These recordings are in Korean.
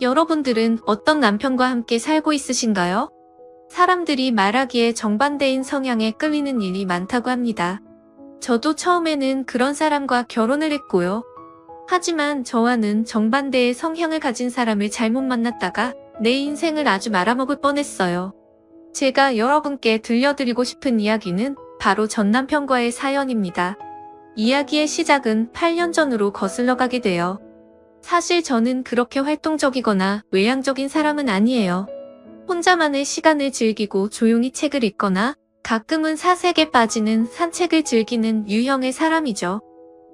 여러분들은 어떤 남편과 함께 살고 있으신가요? 사람들이 말하기에 정반대인 성향에 끌리는 일이 많다고 합니다. 저도 처음에는 그런 사람과 결혼을 했고요. 하지만 저와는 정반대의 성향을 가진 사람을 잘못 만났다가 내 인생을 아주 말아먹을 뻔했어요. 제가 여러분께 들려드리고 싶은 이야기는 바로 전 남편과의 사연입니다. 이야기의 시작은 8년 전으로 거슬러 가게 돼요. 사실 저는 그렇게 활동적이거나 외향적인 사람은 아니에요. 혼자만의 시간을 즐기고 조용히 책을 읽거나 가끔은 사색에 빠지는 산책을 즐기는 유형의 사람이죠.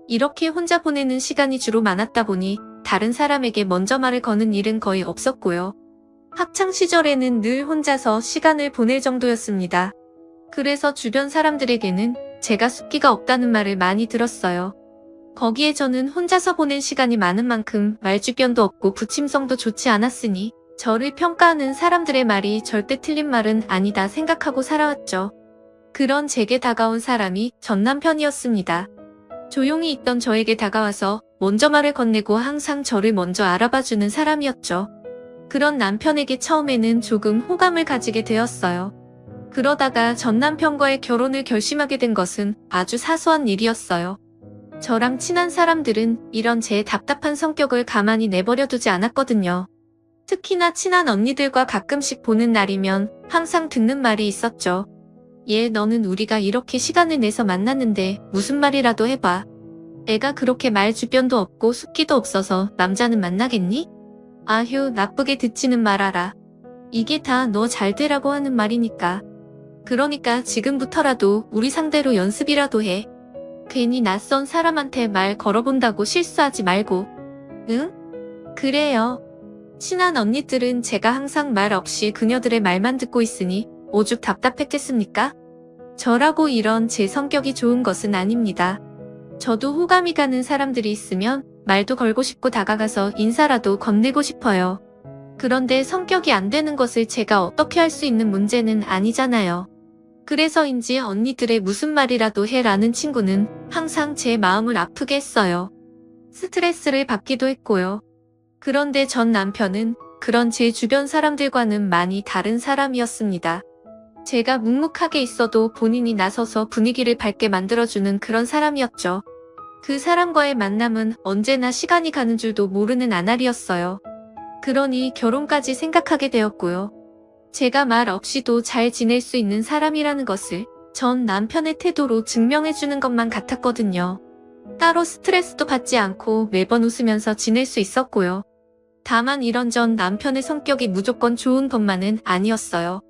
이렇게 혼자 보내는 시간이 주로 많았다 보니 다른 사람에게 먼저 말을 거는 일은 거의 없었고요. 학창 시절에는 늘 혼자서 시간을 보낼 정도였습니다. 그래서 주변 사람들에게는 제가 숫기가 없다는 말을 많이 들었어요. 거기에 저는 혼자서 보낸 시간이 많은 만큼 말주변도 없고 부침성도 좋지 않았으니 저를 평가하는 사람들의 말이 절대 틀린 말은 아니다 생각하고 살아왔죠. 그런 제게 다가온 사람이 전 남편이었습니다. 조용히 있던 저에게 다가와서 먼저 말을 건네고 항상 저를 먼저 알아봐주는 사람이었죠. 그런 남편에게 처음에는 조금 호감을 가지게 되었어요. 그러다가 전 남편과의 결혼을 결심하게 된 것은 아주 사소한 일이었어요. 저랑 친한 사람들은 이런 제 답답한 성격을 가만히 내버려 두지 않았거든요. 특히나 친한 언니들과 가끔씩 보는 날이면 항상 듣는 말이 있었죠. 얘 너는 우리가 이렇게 시간을 내서 만났는데 무슨 말이라도 해봐. 애가 그렇게 말 주변도 없고 숫기도 없어서 남자는 만나겠니? 아휴 나쁘게 듣지는 말아라. 이게 다 너 잘 되라고 하는 말이니까. 그러니까 지금부터라도 우리 상대로 연습이라도 해. 괜히 낯선 사람한테 말 걸어본다고 실수하지 말고. 응? 그래요. 친한 언니들은 제가 항상 말 없이 그녀들의 말만 듣고 있으니 오죽 답답했겠습니까? 저라고 이런 제 성격이 좋은 것은 아닙니다. 저도 호감이 가는 사람들이 있으면 말도 걸고 싶고 다가가서 인사라도 건네고 싶어요. 그런데 성격이 안 되는 것을 제가 어떻게 할 수 있는 문제는 아니잖아요. 그래서인지 언니들의 무슨 말이라도 해라는 친구는 항상 제 마음을 아프게 했어요. 스트레스를 받기도 했고요. 그런데 전 남편은 그런 제 주변 사람들과는 많이 다른 사람이었습니다. 제가 묵묵하게 있어도 본인이 나서서 분위기를 밝게 만들어주는 그런 사람이었죠. 그 사람과의 만남은 언제나 시간이 가는 줄도 모르는 나날이었어요. 그러니 결혼까지 생각하게 되었고요. 제가 말 없이도 잘 지낼 수 있는 사람이라는 것을 전 남편의 태도로 증명해주는 것만 같았거든요. 따로 스트레스도 받지 않고 매번 웃으면서 지낼 수 있었고요. 다만 이런 전 남편의 성격이 무조건 좋은 것만은 아니었어요.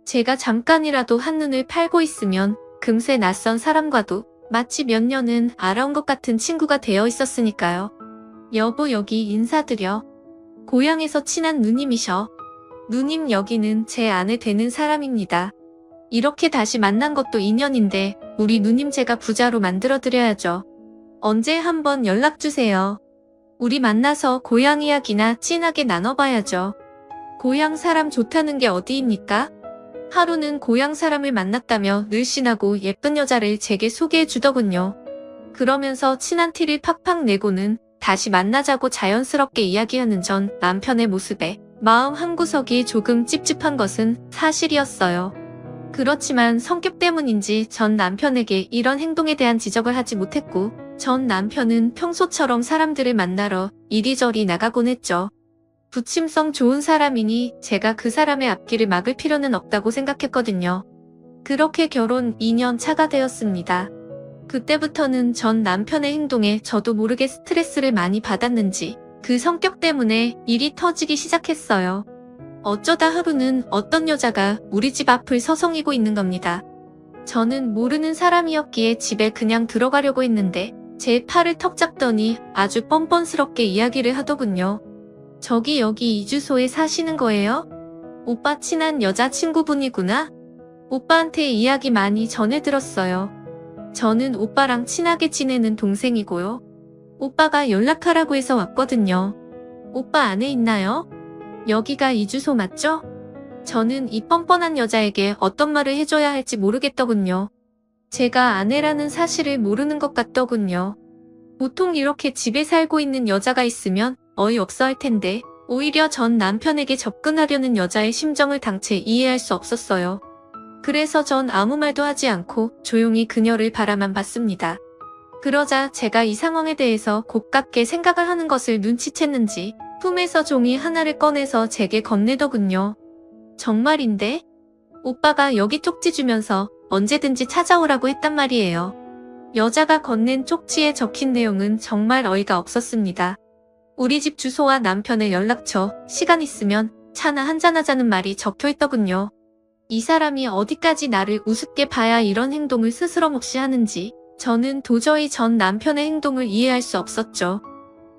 제가 잠깐이라도 한눈을 팔고 있으면 금세 낯선 사람과도 마치 몇 년은 알아온 것 같은 친구가 되어 있었으니까요. 여보 여기 인사드려. 고향에서 친한 누님이셔. 누님 여기는 제 아내 되는 사람입니다. 이렇게 다시 만난 것도 인연인데 우리 누님 제가 부자로 만들어드려야죠. 언제 한번 연락주세요. 우리 만나서 고향 이야기나 진하게 나눠봐야죠. 고향 사람 좋다는 게 어디입니까? 하루는 고향 사람을 만났다며 늘씬하고 예쁜 여자를 제게 소개해주더군요. 그러면서 친한 티를 팍팍 내고는 다시 만나자고 자연스럽게 이야기하는 전 남편의 모습에 마음 한구석이 조금 찝찝한 것은 사실이었어요. 그렇지만 성격 때문인지 전 남편에게 이런 행동에 대한 지적을 하지 못했고 전 남편은 평소처럼 사람들을 만나러 이리저리 나가곤 했죠. 부침성 좋은 사람이니 제가 그 사람의 앞길을 막을 필요는 없다고 생각했거든요. 그렇게 결혼 2년 차가 되었습니다. 그때부터는 전 남편의 행동에 저도 모르게 스트레스를 많이 받았는지 그 성격 때문에 일이 터지기 시작했어요. 어쩌다 하루는 어떤 여자가 우리 집 앞을 서성이고 있는 겁니다. 저는 모르는 사람이었기에 집에 그냥 들어가려고 했는데 제 팔을 턱 잡더니 아주 뻔뻔스럽게 이야기를 하더군요. 저기 여기 이 주소에 사시는 거예요? 오빠 친한 여자친구분이구나? 오빠한테 이야기 많이 전해 들었어요. 저는 오빠랑 친하게 지내는 동생이고요. 오빠가 연락하라고 해서 왔거든요. 오빠 안에 있나요? 여기가 이 주소 맞죠? 저는 이 뻔뻔한 여자에게 어떤 말을 해줘야 할지 모르겠더군요. 제가 아내라는 사실을 모르는 것 같더군요. 보통 이렇게 집에 살고 있는 여자가 있으면 어이없어 할 텐데 오히려 전 남편에게 접근하려는 여자의 심정을 당최 이해할 수 없었어요. 그래서 전 아무 말도 하지 않고 조용히 그녀를 바라만 봤습니다. 그러자 제가 이 상황에 대해서 곱깝게 생각을 하는 것을 눈치챘는지 품에서 종이 하나를 꺼내서 제게 건네더군요. 정말인데? 오빠가 여기 쪽지 주면서 언제든지 찾아오라고 했단 말이에요. 여자가 건넨 쪽지에 적힌 내용은 정말 어이가 없었습니다. 우리 집 주소와 남편의 연락처, 시간 있으면 차나 한잔하자는 말이 적혀있더군요. 이 사람이 어디까지 나를 우습게 봐야 이런 행동을 스스럼 없이 하는지 저는 도저히 전 남편의 행동을 이해할 수 없었죠.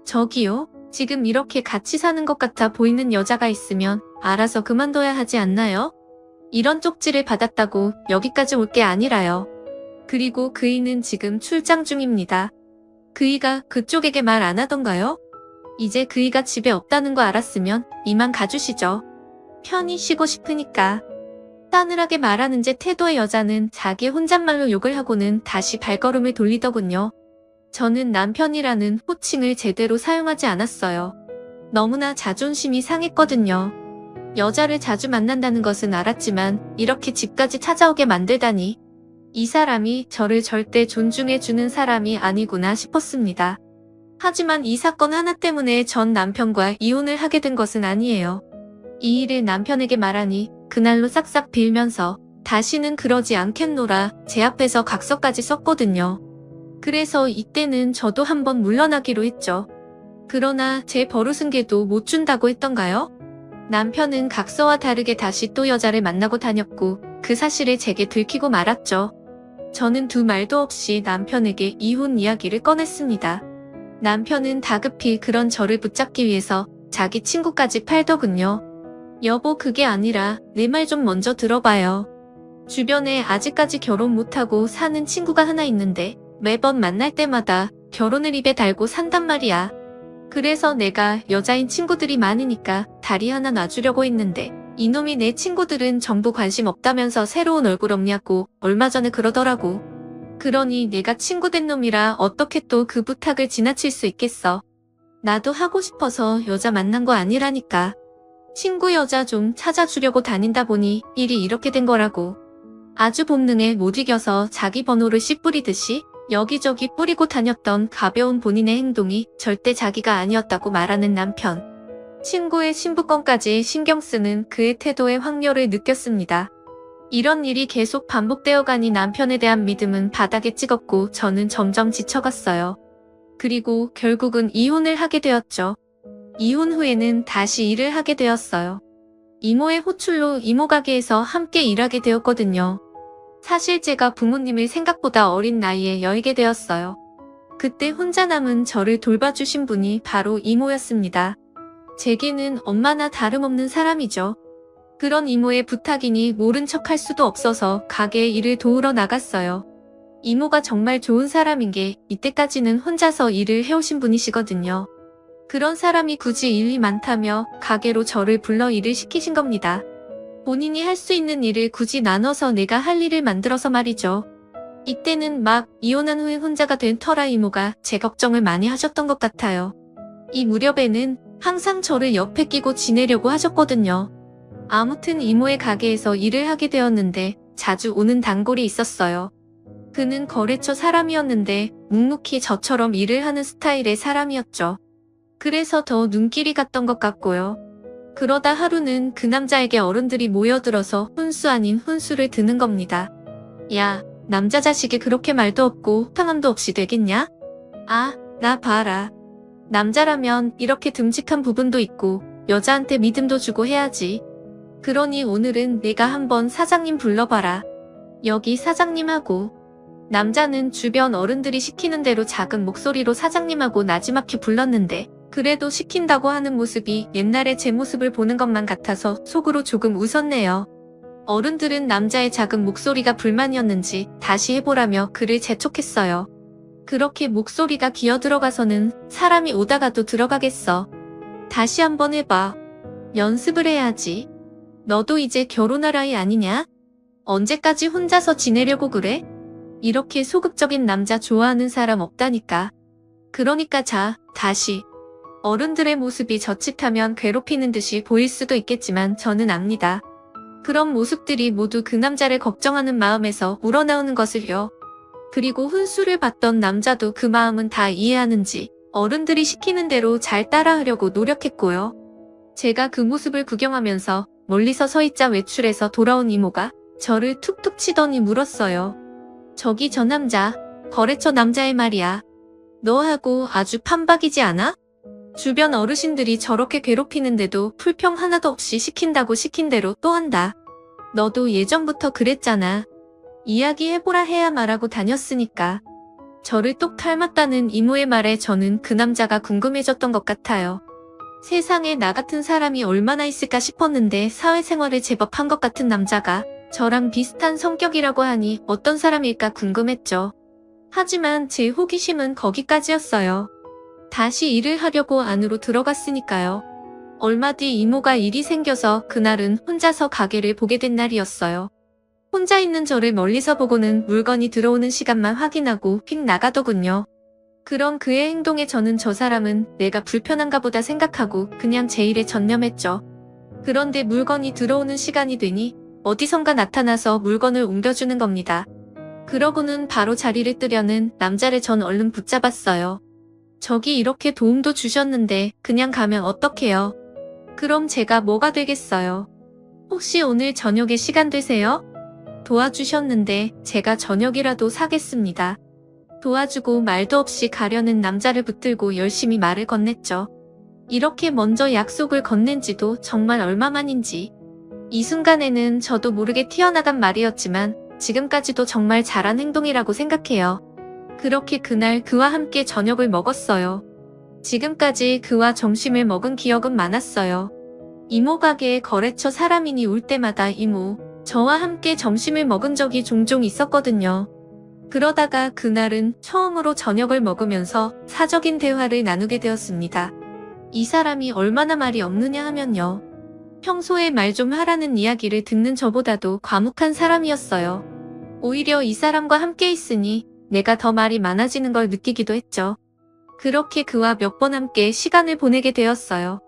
저기요, 지금 이렇게 같이 사는 것 같아 보이는 여자가 있으면 알아서 그만둬야 하지 않나요? 이런 쪽지를 받았다고 여기까지 올 게 아니라요. 그리고 그이는 지금 출장 중입니다. 그이가 그쪽에게 말 안 하던가요? 이제 그이가 집에 없다는 거 알았으면 이만 가주시죠. 편히 쉬고 싶으니까. 싸늘하게 말하는 제 태도의 여자는 자기 혼잣말로 욕을 하고는 다시 발걸음을 돌리더군요. 저는 남편이라는 호칭을 제대로 사용하지 않았어요. 너무나 자존심이 상했거든요. 여자를 자주 만난다는 것은 알았지만 이렇게 집까지 찾아오게 만들다니. 이 사람이 저를 절대 존중해주는 사람이 아니구나 싶었습니다. 하지만 이 사건 하나 때문에 전 남편과 이혼을 하게 된 것은 아니에요. 이 일을 남편에게 말하니 그날로 싹싹 빌면서 다시는 그러지 않겠노라 제 앞에서 각서까지 썼거든요. 그래서 이때는 저도 한번 물러나기로 했죠. 그러나 제 버릇은 개도 못 준다고 했던가요? 남편은 각서와 다르게 다시 또 여자를 만나고 다녔고 그 사실을 제게 들키고 말았죠. 저는 두 말도 없이 남편에게 이혼 이야기를 꺼냈습니다. 남편은 다급히 그런 저를 붙잡기 위해서 자기 친구까지 팔더군요. 여보, 그게 아니라 내 말 좀 먼저 들어봐요. 주변에 아직까지 결혼 못하고 사는 친구가 하나 있는데 매번 만날 때마다 결혼을 입에 달고 산단 말이야. 그래서 내가 여자인 친구들이 많으니까 다리 하나 놔주려고 했는데 이놈이 내 친구들은 전부 관심 없다면서 새로운 얼굴 없냐고 얼마 전에 그러더라고. 그러니 내가 친구 된 놈이라 어떻게 또 그 부탁을 지나칠 수 있겠어. 나도 하고 싶어서 여자 만난 거 아니라니까. 친구 여자 좀 찾아주려고 다닌다 보니 일이 이렇게 된 거라고. 아주 본능에 못 이겨서 자기 번호를 씨 뿌리듯이 여기저기 뿌리고 다녔던 가벼운 본인의 행동이 절대 자기가 아니었다고 말하는 남편. 친구의 신부권까지 신경 쓰는 그의 태도의 확률을 느꼈습니다. 이런 일이 계속 반복되어 가니 남편에 대한 믿음은 바닥에 찍었고 저는 점점 지쳐갔어요. 그리고 결국은 이혼을 하게 되었죠. 이혼 후에는 다시 일을 하게 되었어요. 이모의 호출로 이모 가게에서 함께 일하게 되었거든요. 사실 제가 부모님을 생각보다 어린 나이에 여의게 되었어요. 그때 혼자 남은 저를 돌봐주신 분이 바로 이모였습니다. 제게는 엄마나 다름없는 사람이죠. 그런 이모의 부탁이니 모른 척 할 수도 없어서 가게에 일을 도우러 나갔어요. 이모가 정말 좋은 사람인 게 이때까지는 혼자서 일을 해오신 분이시거든요. 그런 사람이 굳이 일이 많다며 가게로 저를 불러 일을 시키신 겁니다. 본인이 할 수 있는 일을 굳이 나눠서 내가 할 일을 만들어서 말이죠. 이때는 막 이혼한 후에 혼자가 된 터라 이모가 제 걱정을 많이 하셨던 것 같아요. 이 무렵에는 항상 저를 옆에 끼고 지내려고 하셨거든요. 아무튼 이모의 가게에서 일을 하게 되었는데 자주 오는 단골이 있었어요. 그는 거래처 사람이었는데 묵묵히 저처럼 일을 하는 스타일의 사람이었죠. 그래서 더 눈길이 갔던 것 같고요. 그러다 하루는 그 남자에게 어른들이 모여들어서 훈수 아닌 훈수를 드는 겁니다. 야, 남자 자식이 그렇게 말도 없고 호탕함도 없이 되겠냐? 아, 나 봐라. 남자라면 이렇게 듬직한 부분도 있고 여자한테 믿음도 주고 해야지. 그러니 오늘은 내가 한번 사장님 불러봐라. 여기 사장님하고. 남자는 주변 어른들이 시키는 대로 작은 목소리로 사장님하고 나지막히 불렀는데 그래도 시킨다고 하는 모습이 옛날에 제 모습을 보는 것만 같아서 속으로 조금 웃었네요. 어른들은 남자의 작은 목소리가 불만이었는지 다시 해보라며 그를 재촉했어요. 그렇게 목소리가 기어들어가서는 사람이 오다가도 들어가겠어. 다시 한번 해봐. 연습을 해야지. 너도 이제 결혼할 아이 아니냐? 언제까지 혼자서 지내려고 그래? 이렇게 소극적인 남자 좋아하는 사람 없다니까. 그러니까 자, 다시. 어른들의 모습이 저짓하면 괴롭히는 듯이 보일 수도 있겠지만 저는 압니다. 그런 모습들이 모두 그 남자를 걱정하는 마음에서 우러나오는 것을요. 그리고 훈수를 받던 남자도 그 마음은 다 이해하는지 어른들이 시키는 대로 잘 따라하려고 노력했고요. 제가 그 모습을 구경하면서 멀리서 서 있자 외출해서 돌아온 이모가 저를 툭툭 치더니 물었어요. 저기 저 남자, 거래처 남자의 말이야. 너하고 아주 판박이지 않아? 주변 어르신들이 저렇게 괴롭히는데도 불평 하나도 없이 시킨다고 시킨 대로 또 한다. 너도 예전부터 그랬잖아. 이야기해보라 해야 말하고 다녔으니까. 저를 똑 닮았다는 이모의 말에 저는 그 남자가 궁금해졌던 것 같아요. 세상에 나 같은 사람이 얼마나 있을까 싶었는데 사회생활을 제법 한 것 같은 남자가 저랑 비슷한 성격이라고 하니 어떤 사람일까 궁금했죠. 하지만 제 호기심은 거기까지였어요. 다시 일을 하려고 안으로 들어갔으니까요. 얼마 뒤 이모가 일이 생겨서 그날은 혼자서 가게를 보게 된 날이었어요. 혼자 있는 저를 멀리서 보고는 물건이 들어오는 시간만 확인하고 휙 나가더군요. 그런 그의 행동에 저는 저 사람은 내가 불편한가 보다 생각하고 그냥 제 일에 전념했죠. 그런데 물건이 들어오는 시간이 되니 어디선가 나타나서 물건을 옮겨주는 겁니다. 그러고는 바로 자리를 뜨려는 남자를 전 얼른 붙잡았어요. 저기 이렇게 도움도 주셨는데 그냥 가면 어떡해요? 그럼 제가 뭐가 되겠어요? 혹시 오늘 저녁에 시간 되세요? 도와주셨는데 제가 저녁이라도 사겠습니다. 도와주고 말도 없이 가려는 남자를 붙들고 열심히 말을 건넸죠. 이렇게 먼저 약속을 건넨 지도 정말 얼마만인지. 이 순간에는 저도 모르게 튀어나간 말이었지만 지금까지도 정말 잘한 행동이라고 생각해요. 그렇게 그날 그와 함께 저녁을 먹었어요. 지금까지 그와 점심을 먹은 기억은 많았어요. 이모 가게에 거래처 사람인이 올 때마다 이모, 저와 함께 점심을 먹은 적이 종종 있었거든요. 그러다가 그날은 처음으로 저녁을 먹으면서 사적인 대화를 나누게 되었습니다. 이 사람이 얼마나 말이 없느냐 하면요. 평소에 말 좀 하라는 이야기를 듣는 저보다도 과묵한 사람이었어요. 오히려 이 사람과 함께 있으니 내가 더 말이 많아지는 걸 느끼기도 했죠. 그렇게 그와 몇 번 함께 시간을 보내게 되었어요.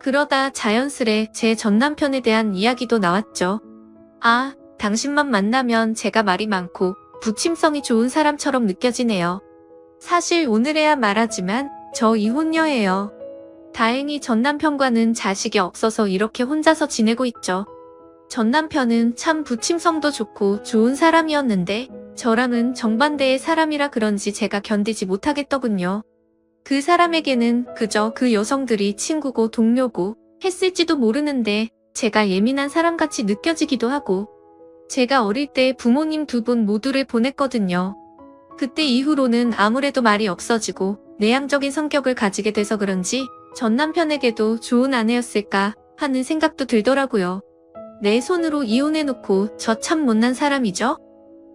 그러다 자연스레 제 전남편에 대한 이야기도 나왔죠. 아, 당신만 만나면 제가 말이 많고 부침성이 좋은 사람처럼 느껴지네요. 사실 오늘에야 말하지만 저 이혼녀예요. 다행히 전남편과는 자식이 없어서 이렇게 혼자서 지내고 있죠. 전남편은 참 부침성도 좋고 좋은 사람이었는데 저랑은 정반대의 사람이라 그런지 제가 견디지 못하겠더군요. 그 사람에게는 그저 그 여성들이 친구고 동료고 했을지도 모르는데 제가 예민한 사람같이 느껴지기도 하고 제가 어릴 때 부모님 두 분 모두를 보냈거든요. 그때 이후로는 아무래도 말이 없어지고 내향적인 성격을 가지게 돼서 그런지 전 남편에게도 좋은 아내였을까 하는 생각도 들더라고요. 내 손으로 이혼해놓고 저 참 못난 사람이죠?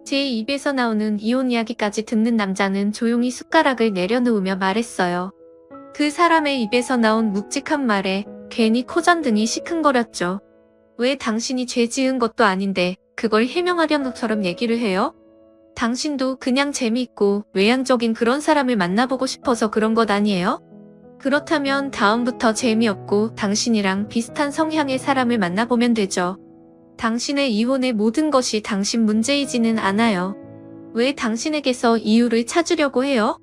제 입에서 나오는 이혼 이야기까지 듣는 남자는 조용히 숟가락을 내려놓으며 말했어요. 그 사람의 입에서 나온 묵직한 말에 괜히 코전등이 시큰거렸죠. 왜 당신이 죄 지은 것도 아닌데 그걸 해명하려는 것처럼 얘기를 해요? 당신도 그냥 재미있고 외향적인 그런 사람을 만나보고 싶어서 그런 것 아니에요? 그렇다면 다음부터 재미없고 당신이랑 비슷한 성향의 사람을 만나보면 되죠. 당신의 이혼의 모든 것이 당신 문제이지는 않아요. 왜 당신에게서 이유를 찾으려고 해요?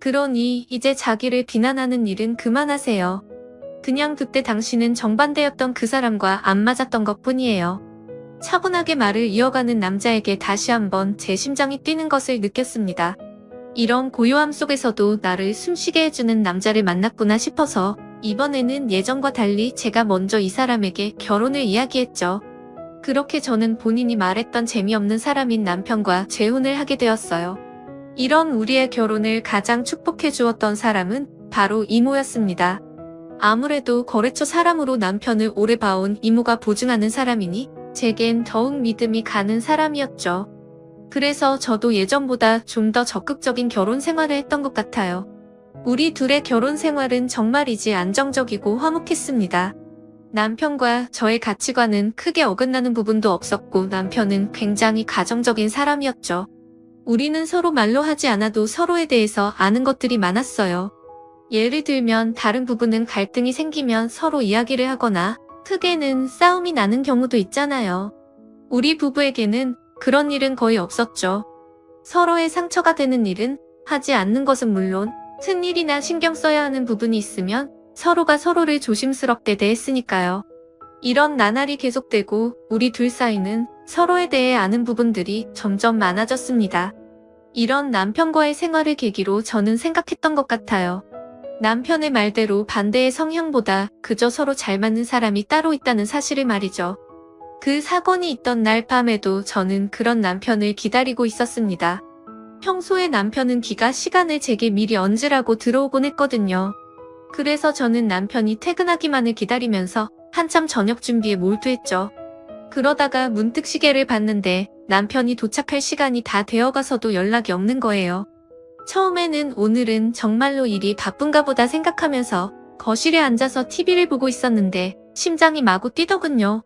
그러니 이제 자기를 비난하는 일은 그만하세요. 그냥 그때 당신은 정반대였던 그 사람과 안 맞았던 것뿐이에요. 차분하게 말을 이어가는 남자에게 다시 한번 제 심장이 뛰는 것을 느꼈습니다. 이런 고요함 속에서도 나를 숨쉬게 해주는 남자를 만났구나 싶어서 이번에는 예전과 달리 제가 먼저 이 사람에게 결혼을 이야기했죠. 그렇게 저는 본인이 말했던 재미없는 사람인 남편과 재혼을 하게 되었어요. 이런 우리의 결혼을 가장 축복해 주었던 사람은 바로 이모였습니다. 아무래도 거래처 사람으로 남편을 오래 봐온 이모가 보증하는 사람이니 제겐 더욱 믿음이 가는 사람이었죠. 그래서 저도 예전보다 좀 더 적극적인 결혼 생활을 했던 것 같아요. 우리 둘의 결혼 생활은 정말이지 안정적이고 화목했습니다. 남편과 저의 가치관은 크게 어긋나는 부분도 없었고 남편은 굉장히 가정적인 사람이었죠. 우리는 서로 말로 하지 않아도 서로에 대해서 아는 것들이 많았어요. 예를 들면 다른 부부는 갈등이 생기면 서로 이야기를 하거나 크게는 싸움이 나는 경우도 있잖아요. 우리 부부에게는 그런 일은 거의 없었죠. 서로의 상처가 되는 일은 하지 않는 것은 물론 큰일이나 신경 써야 하는 부분이 있으면 서로가 서로를 조심스럽게 대했으니까요. 이런 나날이 계속되고 우리 둘 사이는 서로에 대해 아는 부분들이 점점 많아졌습니다. 이런 남편과의 생활을 계기로 저는 생각했던 것 같아요. 남편의 말대로 반대의 성향보다 그저 서로 잘 맞는 사람이 따로 있다는 사실을 말이죠. 그 사건이 있던 날 밤에도 저는 그런 남편을 기다리고 있었습니다. 평소에 남편은 기가 시간을 제게 미리 얹으라고 들어오곤 했거든요. 그래서 저는 남편이 퇴근하기만을 기다리면서 한참 저녁 준비에 몰두했죠. 그러다가 문득 시계를 봤는데 남편이 도착할 시간이 다 되어가서도 연락이 없는 거예요. 처음에는 오늘은 정말로 일이 바쁜가 보다 생각하면서 거실에 앉아서 TV를 보고 있었는데 심장이 마구 뛰더군요.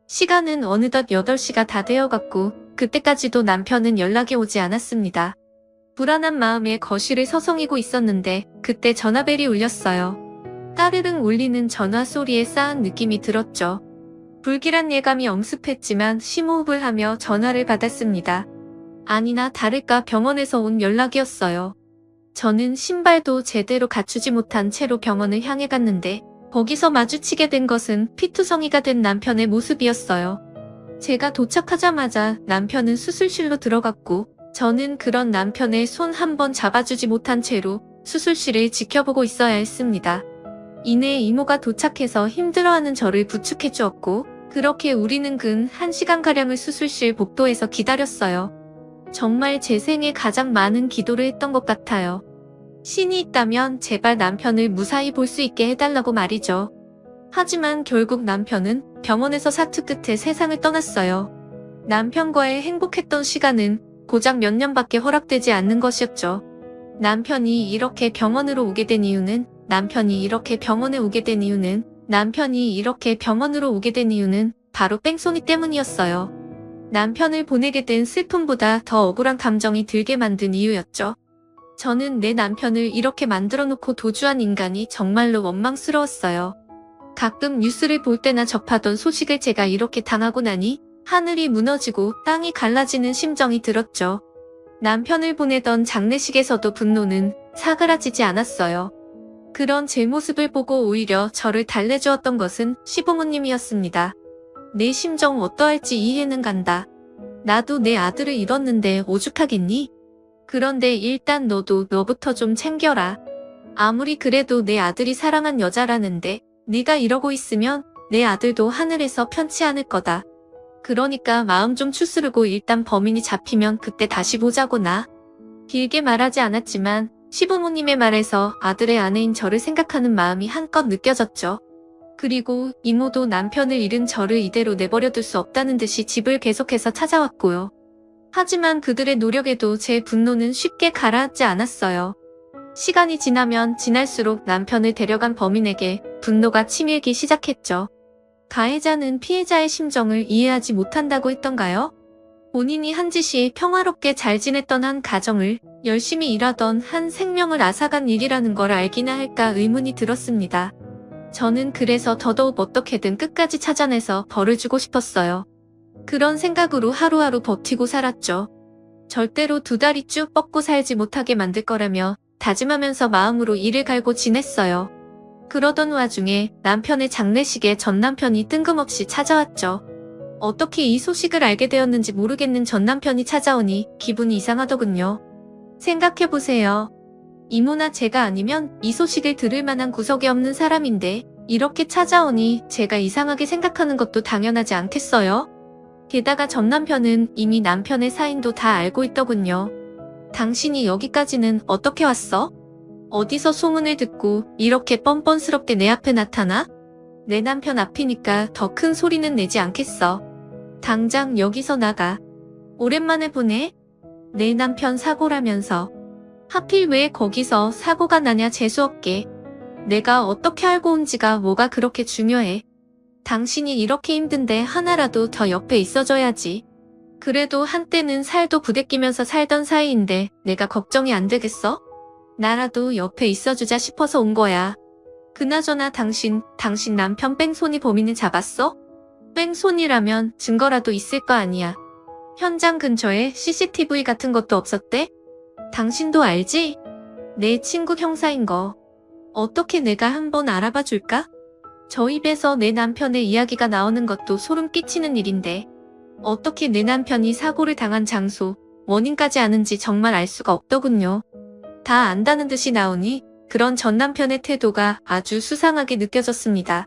시간은 어느덧 8시가 다 되어갔고 그때까지도 남편은 연락이 오지 않았습니다. 불안한 마음에 거실을 서성이고 있었는데 그때 전화벨이 울렸어요. 따르릉 울리는 전화 소리에 싸한 느낌이 들었죠. 불길한 예감이 엄습했지만 심호흡을 하며 전화를 받았습니다. 아니나 다를까 병원에서 온 연락이었어요. 저는 신발도 제대로 갖추지 못한 채로 병원을 향해 갔는데 거기서 마주치게 된 것은 피투성이가 된 남편의 모습이었어요. 제가 도착하자마자 남편은 수술실로 들어갔고 저는 그런 남편의 손 한 번 잡아주지 못한 채로 수술실을 지켜보고 있어야 했습니다. 이내 이모가 도착해서 힘들어하는 저를 부축해 주었고 그렇게 우리는 근 1시간가량을 수술실 복도에서 기다렸어요. 정말 제 생에 가장 많은 기도를 했던 것 같아요. 신이 있다면 제발 남편을 무사히 볼 수 있게 해달라고 말이죠. 하지만 결국 남편은 병원에서 사투 끝에 세상을 떠났어요. 남편과의 행복했던 시간은 고작 몇 년밖에 허락되지 않는 것이었죠. 남편이 이렇게 병원으로 오게 된 이유는 바로 뺑소니 때문이었어요. 남편을 보내게 된 슬픔보다 더 억울한 감정이 들게 만든 이유였죠. 저는 내 남편을 이렇게 만들어 놓고 도주한 인간이 정말로 원망스러웠어요. 가끔 뉴스를 볼 때나 접하던 소식을 제가 이렇게 당하고 나니 하늘이 무너지고 땅이 갈라지는 심정이 들었죠. 남편을 보내던 장례식에서도 분노는 사그라지지 않았어요. 그런 제 모습을 보고 오히려 저를 달래주었던 것은 시부모님이었습니다. 내 심정 어떠할지 이해는 간다. 나도 내 아들을 잃었는데 오죽하겠니? 그런데 일단 너부터 좀 챙겨라. 아무리 그래도 내 아들이 사랑한 여자라는데 네가 이러고 있으면 내 아들도 하늘에서 편치 않을 거다. 그러니까 마음 좀 추스르고 일단 범인이 잡히면 그때 다시 보자고 나. 길게 말하지 않았지만 시부모님의 말에서 아들의 아내인 저를 생각하는 마음이 한껏 느껴졌죠. 그리고 이모도 남편을 잃은 저를 이대로 내버려둘 수 없다는 듯이 집을 계속해서 찾아왔고요. 하지만 그들의 노력에도 제 분노는 쉽게 가라앉지 않았어요. 시간이 지나면 지날수록 남편을 데려간 범인에게 분노가 치밀기 시작했죠. 가해자는 피해자의 심정을 이해하지 못한다고 했던가요? 본인이 한 짓이 평화롭게 잘 지냈던 한 가정을, 열심히 일하던 한 생명을 앗아간 일이라는 걸 알기나 할까 의문이 들었습니다. 저는 그래서 더더욱 어떻게든 끝까지 찾아내서 벌을 주고 싶었어요. 그런 생각으로 하루하루 버티고 살았죠. 절대로 두 다리 쭉 뻗고 살지 못하게 만들 거라며 다짐하면서 마음으로 이를 갈고 지냈어요. 그러던 와중에 남편의 장례식에 전 남편이 뜬금없이 찾아왔죠. 어떻게 이 소식을 알게 되었는지 모르겠는 전 남편이 찾아오니 기분이 이상하더군요. 생각해보세요. 이모나 제가 아니면 이 소식을 들을 만한 구석이 없는 사람인데 이렇게 찾아오니 제가 이상하게 생각하는 것도 당연하지 않겠어요? 게다가 전 남편은 이미 남편의 사인도 다 알고 있더군요. 당신이 여기까지는 어떻게 왔어? 어디서 소문을 듣고 이렇게 뻔뻔스럽게 내 앞에 나타나? 내 남편 앞이니까 더 큰 소리는 내지 않겠어. 당장 여기서 나가. 오랜만에 보네? 내 남편 사고라면서. 하필 왜 거기서 사고가 나냐 재수없게. 내가 어떻게 알고 온지가 뭐가 그렇게 중요해. 당신이 이렇게 힘든데 하나라도 더 옆에 있어줘야지. 그래도 한때는 살도 부대끼면서 살던 사이인데 내가 걱정이 안 되겠어? 나라도 옆에 있어주자 싶어서 온 거야. 그나저나 당신 남편 뺑소니 범인을 잡았어? 뺑소니라면 증거라도 있을 거 아니야. 현장 근처에 CCTV 같은 것도 없었대? 당신도 알지? 내 친구 형사인 거. 어떻게 내가 한번 알아봐 줄까? 저 입에서 내 남편의 이야기가 나오는 것도 소름 끼치는 일인데 어떻게 내 남편이 사고를 당한 장소, 원인까지 아는지 정말 알 수가 없더군요. 다 안다는 듯이 나오니 그런 전 남편의 태도가 아주 수상하게 느껴졌습니다.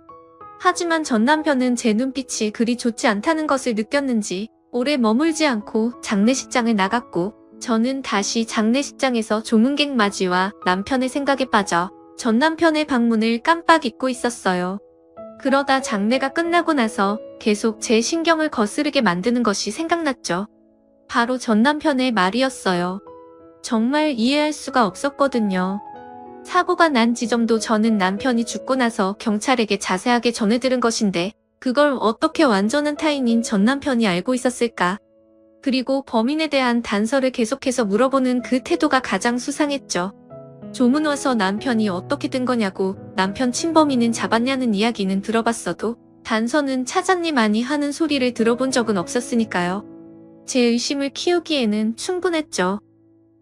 하지만 전 남편은 제 눈빛이 그리 좋지 않다는 것을 느꼈는지 오래 머물지 않고 장례식장을 나갔고 저는 다시 장례식장에서 조문객 맞이와 남편의 생각에 빠져 전 남편의 방문을 깜빡 잊고 있었어요. 그러다 장례가 끝나고 나서 계속 제 신경을 거스르게 만드는 것이 생각났죠. 바로 전 남편의 말이었어요. 정말 이해할 수가 없었거든요. 사고가 난 지점도 저는 남편이 죽고 나서 경찰에게 자세하게 전해들은 것인데 그걸 어떻게 완전한 타인인 전 남편이 알고 있었을까? 그리고 범인에 대한 단서를 계속해서 물어보는 그 태도가 가장 수상했죠. 조문 와서 남편이 어떻게 된 거냐고 남편 친범인은 잡았냐는 이야기는 들어봤어도 단서는 찾았니마니 하는 소리를 들어본 적은 없었으니까요. 제 의심을 키우기에는 충분했죠.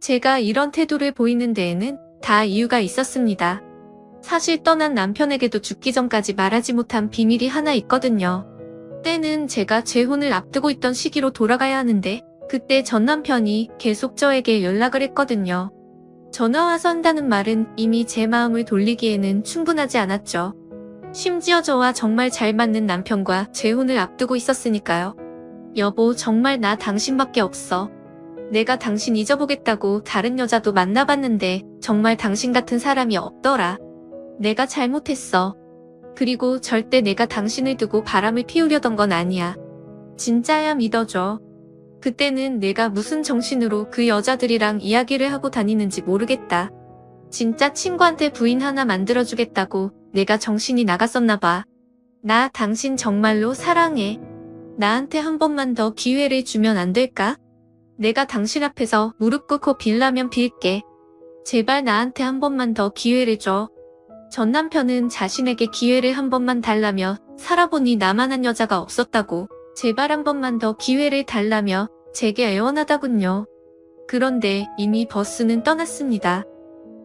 제가 이런 태도를 보이는 데에는 다 이유가 있었습니다. 사실 떠난 남편에게도 죽기 전까지 말하지 못한 비밀이 하나 있거든요. 때는 제가 재혼을 앞두고 있던 시기로 돌아가야 하는데 그때 전 남편이 계속 저에게 연락을 했거든요. 전화 와서 한다는 말은 이미 제 마음을 돌리기에는 충분하지 않았죠. 심지어 저와 정말 잘 맞는 남편과 재혼을 앞두고 있었으니까요. 여보, 정말 나 당신밖에 없어. 내가 당신 잊어보겠다고 다른 여자도 만나봤는데 정말 당신 같은 사람이 없더라. 내가 잘못했어. 그리고 절대 내가 당신을 두고 바람을 피우려던 건 아니야. 진짜야, 믿어줘. 그때는 내가 무슨 정신으로 그 여자들이랑 이야기를 하고 다니는지 모르겠다. 진짜 친구한테 부인 하나 만들어주겠다고 내가 정신이 나갔었나 봐. 나 당신 정말로 사랑해. 나한테 한 번만 더 기회를 주면 안 될까? 내가 당신 앞에서 무릎 꿇고 빌라면 빌게. 제발 나한테 한 번만 더 기회를 줘. 전 남편은 자신에게 기회를 한 번만 달라며 살아보니 나만한 여자가 없었다고 제발 한 번만 더 기회를 달라며 제게 애원하다군요. 그런데 이미 버스는 떠났습니다.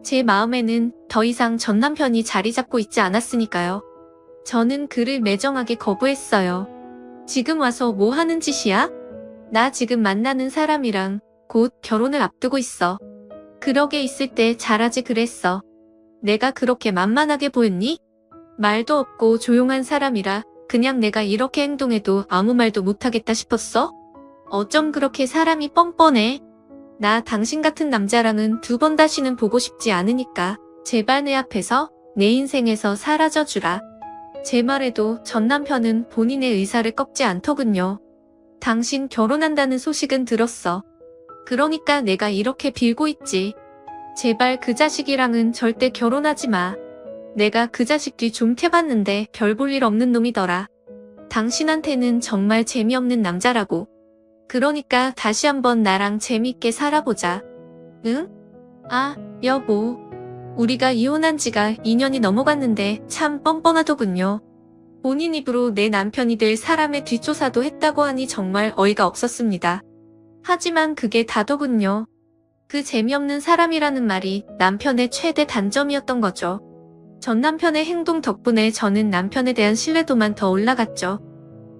제 마음에는 더 이상 전 남편이 자리 잡고 있지 않았으니까요. 저는 그를 매정하게 거부했어요. 지금 와서 뭐 하는 짓이야? 나 지금 만나는 사람이랑 곧 결혼을 앞두고 있어. 그러게 있을 때 잘하지 그랬어. 내가 그렇게 만만하게 보였니? 말도 없고 조용한 사람이라 그냥 내가 이렇게 행동해도 아무 말도 못하겠다 싶었어? 어쩜 그렇게 사람이 뻔뻔해? 나 당신 같은 남자랑은 두 번 다시는 보고 싶지 않으니까 제발 내 앞에서 내 인생에서 사라져주라. 제 말에도 전 남편은 본인의 의사를 꺾지 않더군요. 당신 결혼한다는 소식은 들었어. 그러니까 내가 이렇게 빌고 있지. 제발 그 자식이랑은 절대 결혼하지 마. 내가 그 자식 뒤 좀 캐봤는데 별 볼 일 없는 놈이더라. 당신한테는 정말 재미없는 남자라고. 그러니까 다시 한번 나랑 재밌게 살아보자. 응? 아, 여보. 우리가 이혼한 지가 2년이 넘어갔는데 참 뻔뻔하더군요. 본인 입으로 내 남편이 될 사람의 뒷조사도 했다고 하니 정말 어이가 없었습니다. 하지만 그게 다더군요. 그 재미없는 사람이라는 말이 남편의 최대 단점이었던 거죠. 전 남편의 행동 덕분에 저는 남편에 대한 신뢰도만 더 올라갔죠.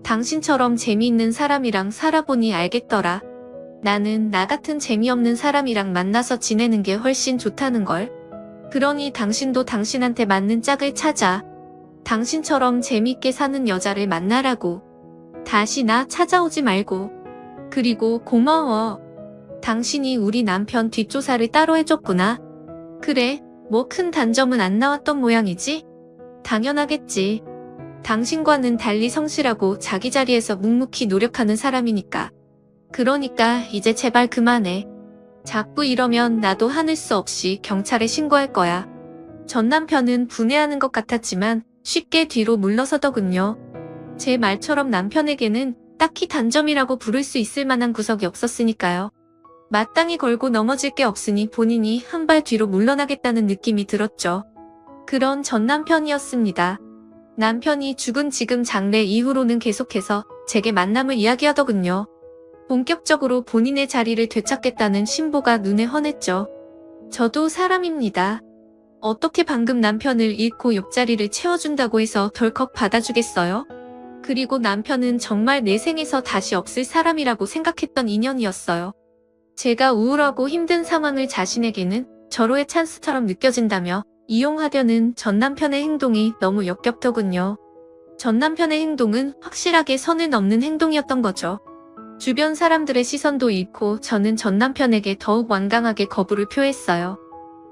당신처럼 재미있는 사람이랑 살아보니 알겠더라. 나는 나 같은 재미없는 사람이랑 만나서 지내는 게 훨씬 좋다는 걸. 그러니 당신도 당신한테 맞는 짝을 찾아. 당신처럼 재밌게 사는 여자를 만나라고. 다시 나 찾아오지 말고. 그리고 고마워. 당신이 우리 남편 뒷조사를 따로 해줬구나. 그래, 뭐 큰 단점은 안 나왔던 모양이지? 당연하겠지. 당신과는 달리 성실하고 자기 자리에서 묵묵히 노력하는 사람이니까. 그러니까 이제 제발 그만해. 자꾸 이러면 나도 하늘 수 없이 경찰에 신고할 거야. 전 남편은 분해하는 것 같았지만 쉽게 뒤로 물러서더군요. 제 말처럼 남편에게는 딱히 단점이라고 부를 수 있을 만한 구석이 없었으니까요. 마땅히 걸고 넘어질 게 없으니 본인이 한 발 뒤로 물러나겠다는 느낌이 들었죠. 그런 전 남편이었습니다. 남편이 죽은 지금 장래 이후로는 계속해서 제게 만남을 이야기하더군요. 본격적으로 본인의 자리를 되찾겠다는 신보가 눈에 훤했죠. 저도 사람입니다. 어떻게 방금 남편을 잃고 옆자리를 채워준다고 해서 덜컥 받아주겠어요? 그리고 남편은 정말 내 생에서 다시 없을 사람이라고 생각했던 인연이었어요. 제가 우울하고 힘든 상황을 자신에게는 절호의 찬스처럼 느껴진다며 이용하려는 전 남편의 행동이 너무 역겹더군요. 전 남편의 행동은 확실하게 선을 넘는 행동이었던 거죠. 주변 사람들의 시선도 잃고 저는 전 남편에게 더욱 완강하게 거부를 표했어요.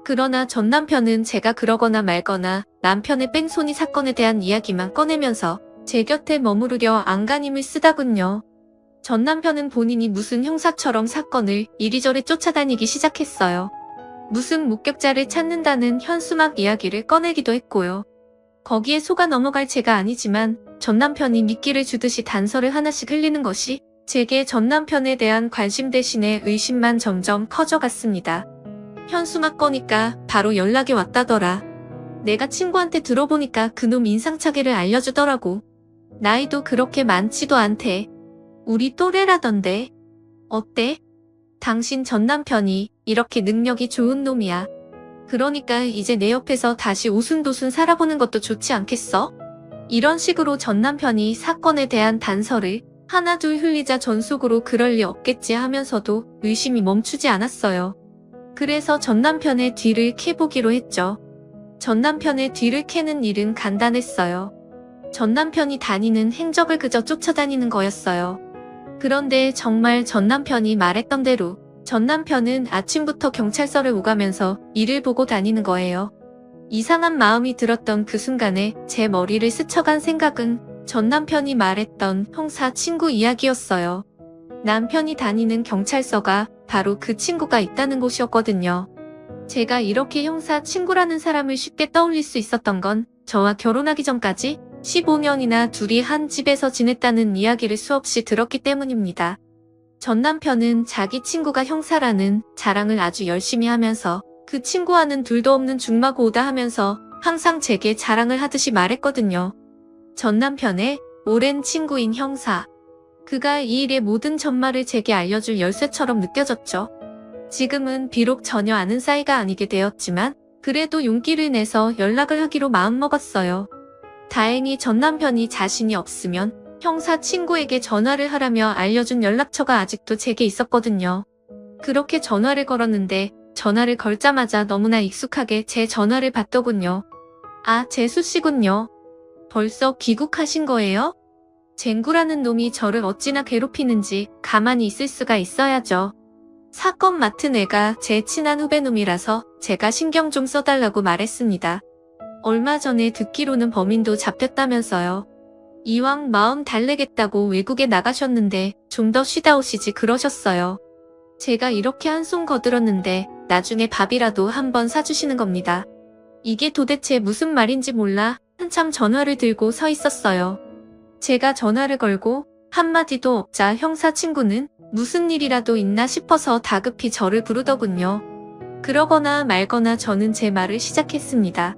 그러나 전 남편은 제가 그러거나 말거나 남편의 뺑소니 사건에 대한 이야기만 꺼내면서 제 곁에 머무르려 안간힘을 쓰다군요. 전 남편은 본인이 무슨 형사처럼 사건을 이리저리 쫓아다니기 시작했어요. 무슨 목격자를 찾는다는 현수막 이야기를 꺼내기도 했고요. 거기에 속아 넘어갈 제가 아니지만 전 남편이 미끼를 주듯이 단서를 하나씩 흘리는 것이 제게 전 남편에 대한 관심 대신에 의심만 점점 커져갔습니다. 현수막 거니까 바로 연락이 왔다더라. 내가 친구한테 들어보니까 그놈 인상착의를 알려주더라고. 나이도 그렇게 많지도 않대. 우리 또래라던데. 어때? 당신 전 남편이 이렇게 능력이 좋은 놈이야. 그러니까 이제 내 옆에서 다시 오순도순 살아보는 것도 좋지 않겠어? 이런 식으로 전 남편이 사건에 대한 단서를 하나 둘 흘리자 전속으로 그럴 리 없겠지 하면서도 의심이 멈추지 않았어요. 그래서 전 남편의 뒤를 캐보기로 했죠. 전 남편의 뒤를 캐는 일은 간단했어요. 전 남편이 다니는 행적을 그저 쫓아다니는 거였어요. 그런데 정말 전 남편이 말했던 대로 전 남편은 아침부터 경찰서를 오가면서 일을 보고 다니는 거예요. 이상한 마음이 들었던 그 순간에 제 머리를 스쳐간 생각은 전 남편이 말했던 형사 친구 이야기였어요. 남편이 다니는 경찰서가 바로 그 친구가 있다는 곳이었거든요. 제가 이렇게 형사 친구라는 사람을 쉽게 떠올릴 수 있었던 건 저와 결혼하기 전까지 15년이나 둘이 한 집에서 지냈다는 이야기를 수없이 들었기 때문입니다. 전 남편은 자기 친구가 형사라는 자랑을 아주 열심히 하면서 그 친구와는 둘도 없는 중마고우다 하면서 항상 제게 자랑을 하듯이 말했거든요. 전 남편의 오랜 친구인 형사. 그가 이 일의 모든 전말을 제게 알려줄 열쇠처럼 느껴졌죠. 지금은 비록 전혀 아는 사이가 아니게 되었지만 그래도 용기를 내서 연락을 하기로 마음먹었어요. 다행히 전 남편이 자신이 없으면 형사 친구에게 전화를 하라며 알려준 연락처가 아직도 제게 있었거든요. 그렇게 전화를 걸었는데 전화를 걸자마자 너무나 익숙하게 제 전화를 받더군요. 아, 재수씨군요. 벌써 귀국하신 거예요? 쟁구라는 놈이 저를 어찌나 괴롭히는지 가만히 있을 수가 있어야죠. 사건 맡은 애가 제 친한 후배놈이라서 제가 신경 좀 써달라고 말했습니다. 얼마 전에 듣기로는 범인도 잡혔다면서요. 이왕 마음 달래겠다고 외국에 나가셨는데 좀 더 쉬다 오시지 그러셨어요. 제가 이렇게 한숨 거들었는데 나중에 밥이라도 한번 사주시는 겁니다. 이게 도대체 무슨 말인지 몰라 한참 전화를 들고 서 있었어요. 제가 전화를 걸고 한마디도 없자 형사 친구는 무슨 일이라도 있나 싶어서 다급히 저를 부르더군요. 그러거나 말거나 저는 제 말을 시작했습니다.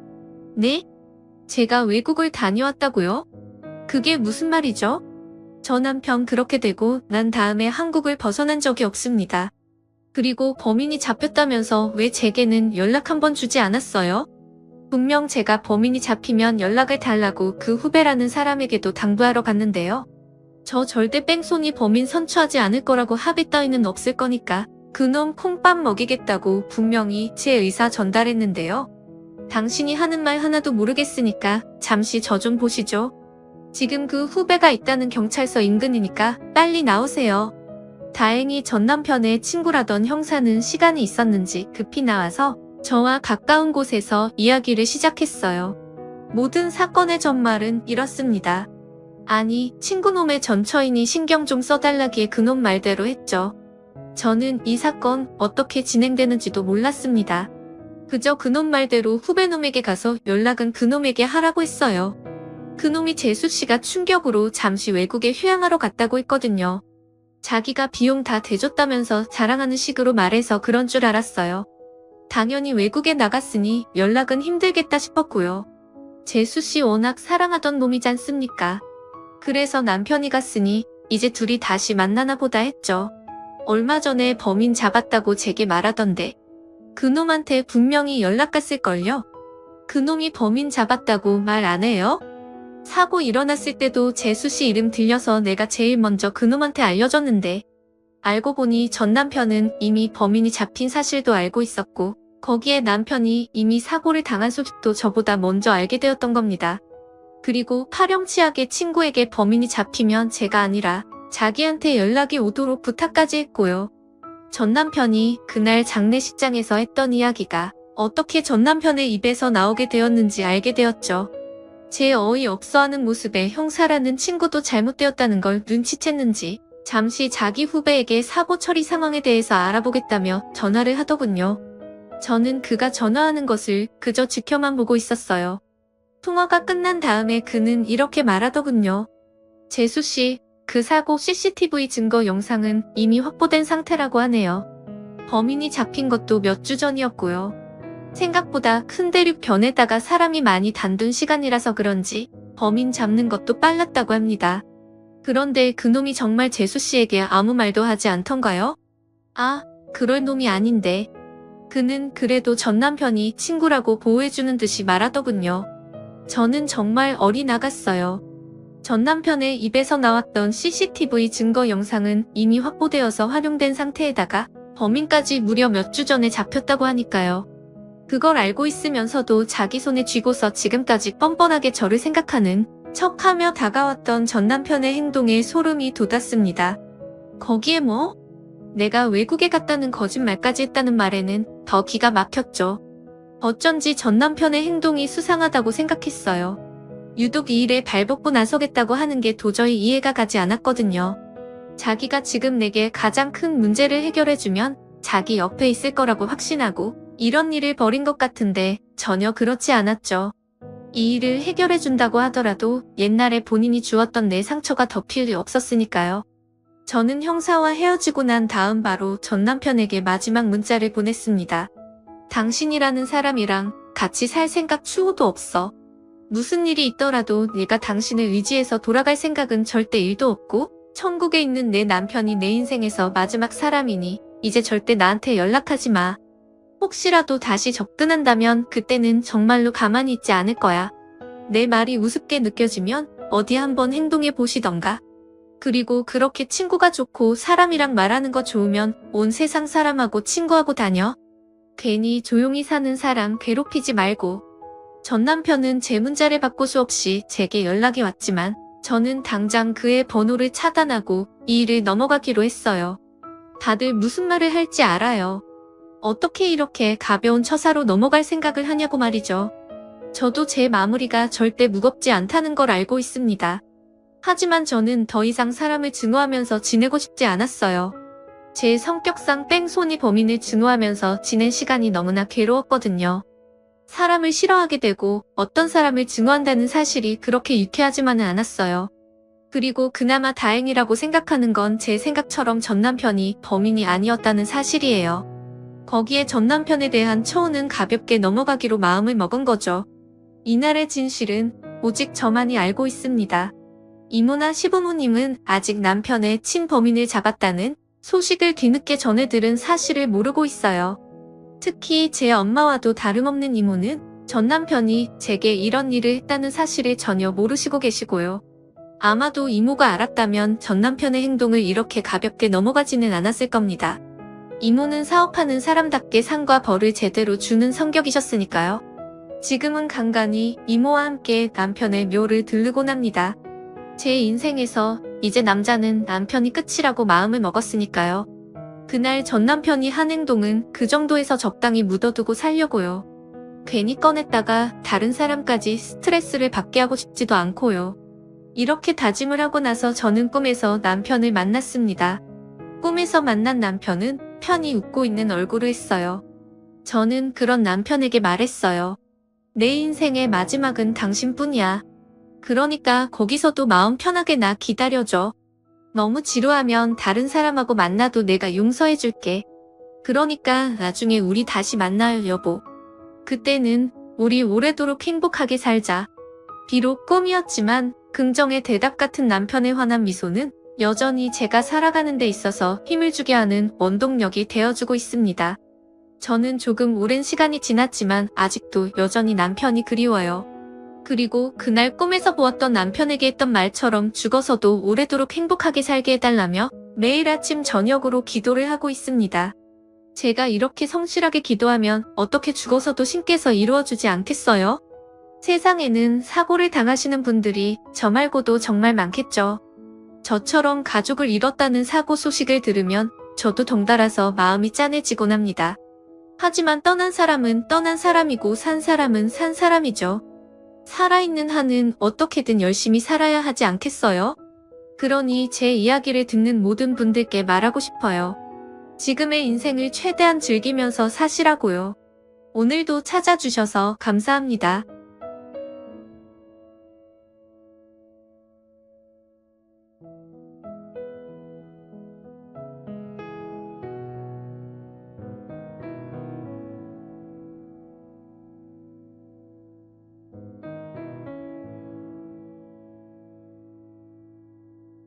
네? 제가 외국을 다녀왔다고요? 그게 무슨 말이죠? 저 남편 그렇게 되고 난 다음에 한국을 벗어난 적이 없습니다. 그리고 범인이 잡혔다면서 왜 제게는 연락 한 번 주지 않았어요? 분명 제가 범인이 잡히면 연락을 달라고 그 후배라는 사람에게도 당부하러 갔는데요. 저 절대 뺑소니 범인 선처하지 않을 거라고 합의 따위는 없을 거니까 그놈 콩밥 먹이겠다고 분명히 제 의사 전달했는데요. 당신이 하는 말 하나도 모르겠으니까 잠시 저 좀 보시죠. 지금 그 후배가 있다는 경찰서 인근이니까 빨리 나오세요. 다행히 전 남편의 친구라던 형사는 시간이 있었는지 급히 나와서 저와 가까운 곳에서 이야기를 시작했어요. 모든 사건의 전말은 이렇습니다. 아니, 친구놈의 전처인이 신경 좀 써달라기에 그놈 말대로 했죠. 저는 이 사건 어떻게 진행되는지도 몰랐습니다. 그저 그놈 말대로 후배놈에게 가서 연락은 그놈에게 하라고 했어요. 그놈이 재수씨가 충격으로 잠시 외국에 휴양하러 갔다고 했거든요. 자기가 비용 다 대줬다면서 자랑하는 식으로 말해서 그런 줄 알았어요. 당연히 외국에 나갔으니 연락은 힘들겠다 싶었고요. 재수 씨 워낙 사랑하던 놈이지 않습니까? 그래서 남편이 갔으니 이제 둘이 다시 만나나 보다 했죠. 얼마 전에 범인 잡았다고 제게 말하던데 그놈한테 분명히 연락 갔을걸요? 그놈이 범인 잡았다고 말 안 해요? 사고 일어났을 때도 재수 씨 이름 들려서 내가 제일 먼저 그놈한테 알려줬는데 알고 보니 전 남편은 이미 범인이 잡힌 사실도 알고 있었고 거기에 남편이 이미 사고를 당한 소식도 저보다 먼저 알게 되었던 겁니다. 그리고 파렴치하게 친구에게 범인이 잡히면 제가 아니라 자기한테 연락이 오도록 부탁까지 했고요. 전 남편이 그날 장례식장에서 했던 이야기가 어떻게 전 남편의 입에서 나오게 되었는지 알게 되었죠. 제 어이없어하는 모습에 형사라는 친구도 잘못되었다는 걸 눈치챘는지 잠시 자기 후배에게 사고 처리 상황에 대해서 알아보겠다며 전화를 하더군요. 저는 그가 전화하는 것을 그저 지켜만 보고 있었어요. 통화가 끝난 다음에 그는 이렇게 말하더군요. 재수 씨, 그 사고 CCTV 증거 영상은 이미 확보된 상태라고 하네요. 범인이 잡힌 것도 몇 주 전이었고요. 생각보다 큰 대륙 변에다가 사람이 많이 단둔 시간이라서 그런지 범인 잡는 것도 빨랐다고 합니다. 그런데 그놈이 정말 재수 씨에게 아무 말도 하지 않던가요? 아, 그럴 놈이 아닌데. 그는 그래도 전 남편이 친구라고 보호해주는 듯이 말하더군요. 저는 정말 어리나갔어요. 전 남편의 입에서 나왔던 CCTV 증거 영상은 이미 확보되어서 활용된 상태에다가 범인까지 무려 몇 주 전에 잡혔다고 하니까요. 그걸 알고 있으면서도 자기 손에 쥐고서 지금까지 뻔뻔하게 저를 생각하는 척하며 다가왔던 전 남편의 행동에 소름이 돋았습니다. 거기에 뭐? 내가 외국에 갔다는 거짓말까지 했다는 말에는 더 기가 막혔죠. 어쩐지 전 남편의 행동이 수상하다고 생각했어요. 유독 이 일에 발벗고 나서겠다고 하는 게 도저히 이해가 가지 않았거든요. 자기가 지금 내게 가장 큰 문제를 해결해주면 자기 옆에 있을 거라고 확신하고 이런 일을 벌인 것 같은데 전혀 그렇지 않았죠. 이 일을 해결해준다고 하더라도 옛날에 본인이 주었던 내 상처가 덮일 리 없었으니까요. 저는 형사와 헤어지고 난 다음 바로 전 남편에게 마지막 문자를 보냈습니다. 당신이라는 사람이랑 같이 살 생각 추호도 없어. 무슨 일이 있더라도 내가 당신을 의지해서 돌아갈 생각은 절대 1도 없고 천국에 있는 내 남편이 내 인생에서 마지막 사람이니 이제 절대 나한테 연락하지 마. 혹시라도 다시 접근한다면 그때는 정말로 가만히 있지 않을 거야. 내 말이 우습게 느껴지면 어디 한번 행동해 보시던가. 그리고 그렇게 친구가 좋고 사람이랑 말하는 거 좋으면 온 세상 사람하고 친구하고 다녀. 괜히 조용히 사는 사람 괴롭히지 말고. 전 남편은 제 문자를 받고 수없이 제게 연락이 왔지만 저는 당장 그의 번호를 차단하고 이 일을 넘어가기로 했어요. 다들 무슨 말을 할지 알아요. 어떻게 이렇게 가벼운 처사로 넘어갈 생각을 하냐고 말이죠. 저도 제 마무리가 절대 무겁지 않다는 걸 알고 있습니다. 하지만 저는 더 이상 사람을 증오하면서 지내고 싶지 않았어요. 제 성격상 뺑소니 범인을 증오하면서 지낸 시간이 너무나 괴로웠거든요. 사람을 싫어하게 되고 어떤 사람을 증오한다는 사실이 그렇게 유쾌하지만은 않았어요. 그리고 그나마 다행이라고 생각하는 건 제 생각처럼 전 남편이 범인이 아니었다는 사실이에요. 거기에 전 남편에 대한 처우는 가볍게 넘어가기로 마음을 먹은 거죠. 이날의 진실은 오직 저만이 알고 있습니다. 이모나 시부모님은 아직 남편의 친범인을 잡았다는 소식을 뒤늦게 전해 들은 사실을 모르고 있어요. 특히 제 엄마와도 다름없는 이모는 전 남편이 제게 이런 일을 했다는 사실을 전혀 모르시고 계시고요. 아마도 이모가 알았다면 전 남편의 행동을 이렇게 가볍게 넘어가지는 않았을 겁니다. 이모는 사업하는 사람답게 상과 벌을 제대로 주는 성격이셨으니까요. 지금은 간간히 이모와 함께 남편의 묘를 들르곤 합니다. 제 인생에서 이제 남자는 남편이 끝이라고 마음을 먹었으니까요. 그날 전 남편이 한 행동은 그 정도에서 적당히 묻어두고 살려고요. 괜히 꺼냈다가 다른 사람까지 스트레스를 받게 하고 싶지도 않고요. 이렇게 다짐을 하고 나서 저는 꿈에서 남편을 만났습니다. 꿈에서 만난 남편은 편히 웃고 있는 얼굴을 했어요. 저는 그런 남편에게 말했어요. 내 인생의 마지막은 당신뿐이야. 그러니까 거기서도 마음 편하게 나 기다려줘. 너무 지루하면 다른 사람하고 만나도 내가 용서해줄게. 그러니까 나중에 우리 다시 만나요, 여보. 그때는 우리 오래도록 행복하게 살자. 비록 꿈이었지만 긍정의 대답 같은 남편의 환한 미소는 여전히 제가 살아가는 데 있어서 힘을 주게 하는 원동력이 되어주고 있습니다. 저는 조금 오랜 시간이 지났지만 아직도 여전히 남편이 그리워요. 그리고 그날 꿈에서 보았던 남편에게 했던 말처럼 죽어서도 오래도록 행복하게 살게 해달라며 매일 아침 저녁으로 기도를 하고 있습니다. 제가 이렇게 성실하게 기도하면 어떻게 죽어서도 신께서 이루어주지 않겠어요? 세상에는 사고를 당하시는 분들이 저 말고도 정말 많겠죠. 저처럼 가족을 잃었다는 사고 소식을 들으면 저도 덩달아서 마음이 짠해지곤 합니다. 하지만 떠난 사람은 떠난 사람이고 산 사람은 산 사람이죠. 살아있는 한은 어떻게든 열심히 살아야 하지 않겠어요? 그러니 제 이야기를 듣는 모든 분들께 말하고 싶어요. 지금의 인생을 최대한 즐기면서 사시라고요. 오늘도 찾아주셔서 감사합니다.